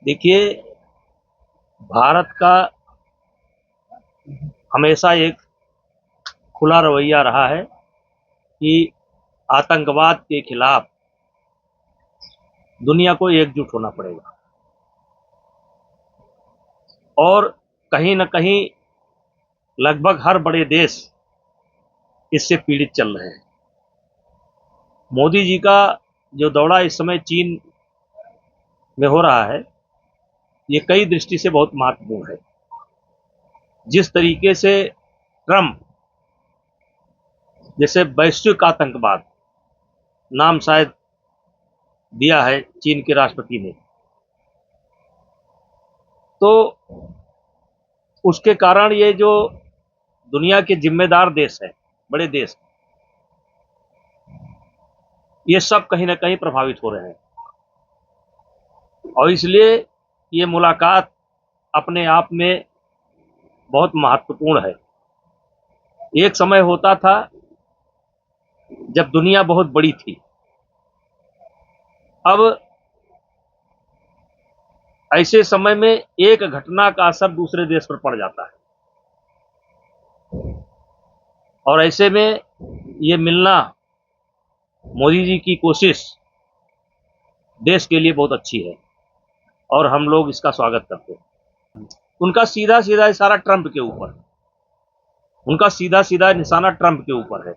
देखिए, भारत का हमेशा एक खुला रवैया रहा है कि आतंकवाद के खिलाफ दुनिया को एकजुट होना पड़ेगा और कहीं न कहीं लगभग हर बड़े देश इससे पीड़ित चल रहे हैं। मोदी जी का जो दौरा इस समय चीन में हो रहा है, ये कई दृष्टि से बहुत महत्वपूर्ण है। जिस तरीके से ट्रंप जैसे वैश्विक आतंकवाद नाम शायद दिया है चीन के राष्ट्रपति ने, तो उसके कारण ये जो दुनिया के जिम्मेदार देश हैं, बड़े देश, ये सब कहीं ना कहीं प्रभावित हो रहे हैं और इसलिए ये मुलाकात अपने आप में बहुत महत्वपूर्ण है। एक समय होता था जब दुनिया बहुत बड़ी थी, अब ऐसे समय में एक घटना का असर दूसरे देश पर पड़ जाता है और ऐसे में ये मिलना, मोदी जी की कोशिश देश के लिए बहुत अच्छी है और हम लोग इसका स्वागत करते हैं। उनका सीधा सीधा इशारा ट्रंप के ऊपर, उनका सीधा सीधा निशाना ट्रंप के ऊपर है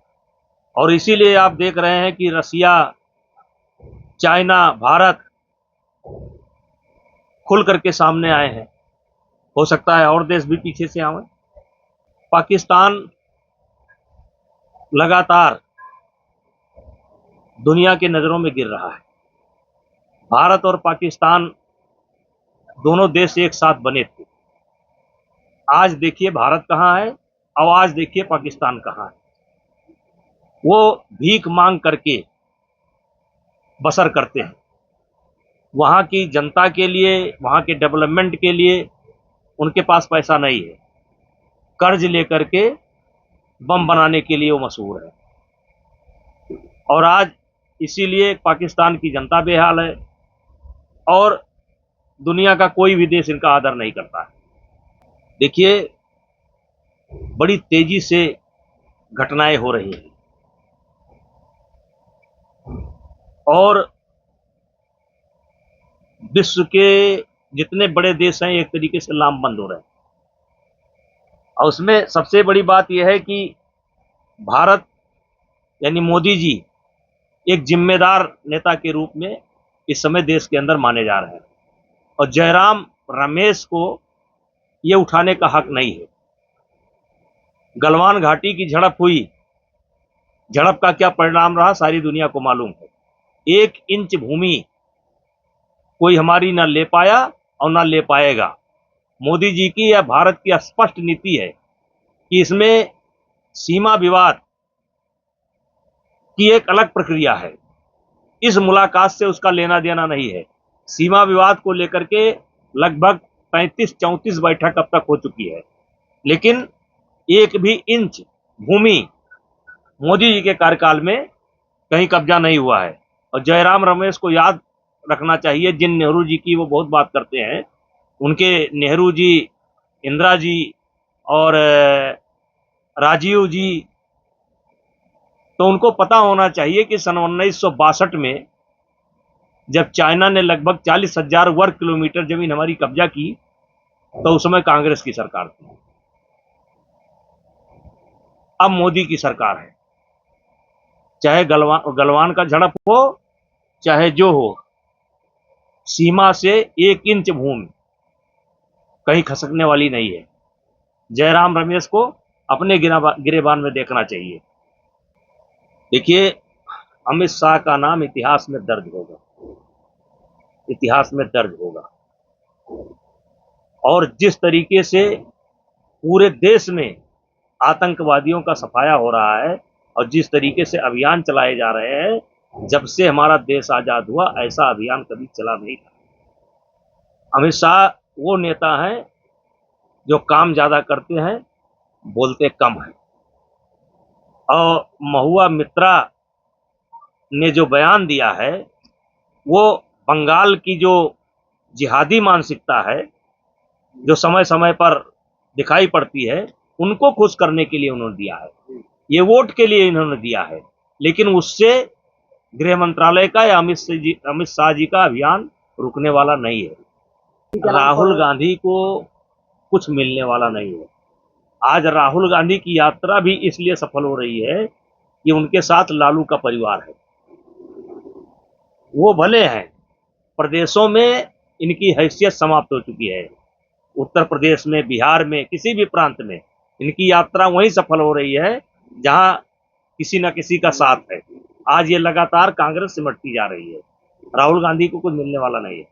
और इसीलिए आप देख रहे हैं कि रसिया, चाइना, भारत खुल करके सामने आए हैं। हो सकता है और देश भी पीछे से आए। पाकिस्तान लगातार दुनिया की नजरों में गिर रहा है। भारत और पाकिस्तान दोनों देश एक साथ बने थे। आज देखिए भारत कहाँ है और आज देखिए पाकिस्तान कहाँ है। वो भीख मांग करके बसर करते हैं। वहां की जनता के लिए, वहां के डेवलपमेंट के लिए उनके पास पैसा नहीं है। कर्ज लेकर के बम बनाने के लिए वो मशहूर है और आज इसीलिए पाकिस्तान की जनता बेहाल है और दुनिया का कोई भी देश इनका आदर नहीं करता है। देखिए, बड़ी तेजी से घटनाएं हो रही हैं और विश्व के जितने बड़े देश हैं एक तरीके से लामबंद हो रहे हैं और उसमें सबसे बड़ी बात यह है कि भारत यानी मोदी जी एक जिम्मेदार नेता के रूप में इस समय देश के अंदर माने जा रहे हैं और जयराम रमेश को ये उठाने का हक नहीं है। गलवान घाटी की झड़प हुई, झड़प का क्या परिणाम रहा सारी दुनिया को मालूम है। 1 इंच भूमि कोई हमारी ना ले पाया और ना ले पाएगा। मोदी जी की या भारत की स्पष्ट नीति है कि इसमें सीमा विवाद की एक अलग प्रक्रिया है। इस मुलाकात से उसका लेना देना नहीं है। सीमा विवाद को लेकर के लगभग 35-34 बैठक अब तक हो चुकी है, लेकिन एक भी इंच भूमि मोदी जी के कार्यकाल में कहीं कब्जा नहीं हुआ है। और जयराम रमेश को याद रखना चाहिए, जिन नेहरू जी की वो बहुत बात करते हैं, उनके नेहरू जी, इंदिरा जी और राजीव जी, तो उनको पता होना चाहिए कि सन 1962 में जब चाइना ने लगभग 40,000 वर्ग किलोमीटर जमीन हमारी कब्जा की, तो उस समय कांग्रेस की सरकार थी। अब मोदी की सरकार है। चाहे गलवान का झड़प हो, चाहे जो हो, सीमा से 1 इंच भूमि कहीं खसकने वाली नहीं है। जयराम रमेश को अपने गिरेबान में देखना चाहिए। देखिए, अमित शाह का नाम इतिहास में दर्ज होगा, इतिहास में दर्ज होगा। और जिस तरीके से पूरे देश में आतंकवादियों का सफाया हो रहा है और जिस तरीके से अभियान चलाए जा रहे हैं, जब से हमारा देश आजाद हुआ ऐसा अभियान कभी चला नहीं था। अमित शाह वो नेता हैं जो काम ज्यादा करते हैं, बोलते कम हैं। और महुआ मित्रा ने जो बयान दिया है, वो बंगाल की जो जिहादी मानसिकता है जो समय समय पर दिखाई पड़ती है, उनको खुश करने के लिए उन्होंने दिया है। ये वोट के लिए इन्होंने दिया है, लेकिन उससे गृह मंत्रालय का या अमित शाह जी का अभियान रुकने वाला नहीं है। राहुल गांधी को कुछ मिलने वाला नहीं है। आज राहुल गांधी की यात्रा भी इसलिए सफल हो रही है कि उनके साथ लालू का परिवार है। वो भले हैं, प्रदेशों में इनकी हैसियत समाप्त हो चुकी है। उत्तर प्रदेश में, बिहार में, किसी भी प्रांत में इनकी यात्रा वहीं सफल हो रही है जहां किसी न किसी का साथ है। आज ये लगातार कांग्रेस सिमटती जा रही है। राहुल गांधी को कुछ मिलने वाला नहीं है।